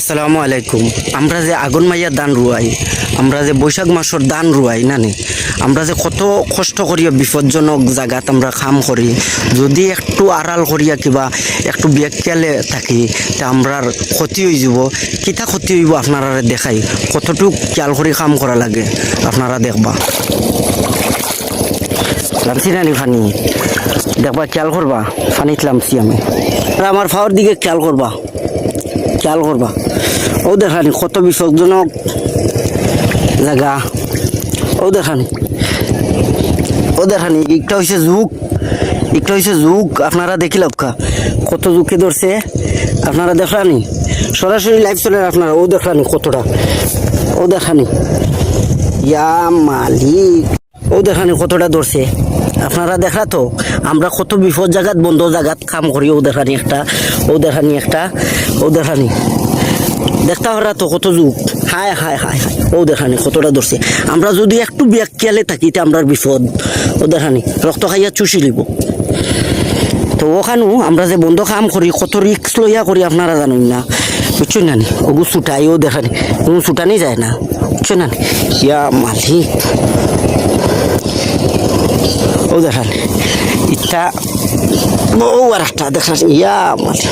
আসসালামু আলাইকুম। আমরা যে আগুন মাইয়া ধান রুয়াই, আমরা যে বৈশাখ মাসের ধান রুয়াই নানি, আমরা যে কত কষ্ট করিয়া বিপজ্জনক জায়গাত আমরা কাম করি, যদি একটু আড়াল করিয়া কিবা একটু ব্যাখ্যালে থাকি তা আমরার ক্ষতি হয়ে যাব। কিতা ক্ষতি হইব আপনারা দেখাই, কতটুক খেয়াল করে কাম করা লাগে আপনারা দেখবা। লামছি নানি ফানি দেখবা, খেয়াল করবা, ফানিত লামছি আমি। আর আমার ফাওয়ার দিকে খেয়াল করবা, খেয়াল করবা। ও দেখানি কত বিপজ্জনক জায়গা, ও দেখানি, ও দেখানি একটা হয়েছে যুগ, একটা হয়েছে যুগ। আপনারা দেখিল কত যুগকে ধরছে, আপনারা দেখানি সরাসরি লাইভ চলে আপনারা। ও দেখানি কতটা, ও দেখানি ইয়া মালিক, ও দেখানি কতটা ধরছে আপনারা দেখা। তো আমরা কত বিপদ জায়গাত বন্ধ জায়গাত কাম করি। ও দেখানি একটা, ও দেখানি একটা, ও দেখানি দেখতে হরা তো কত যুগ। হায় হায় হায় হায়, ও দেখানি কতটা ধরছে। আমরা যদি একটু ব্যাখ্যালে থাকি তে আমরা বিপদ। ও দেখানি রক্ত খাইয়া চুষি লিব। তো ওখানেও আমরা যে বন্ধ কাম করি কত রিক্স লইয়া করি আপনারা জানেন না, বুঝছেন না? ওগু ছুটাই, ও দেখানি কোনো ছুটানি যায় না, বুঝছেন না? ইয়া মালিক, ও দেখানি ইটা, ও আর একটা দেখানি ইয়া মালিক।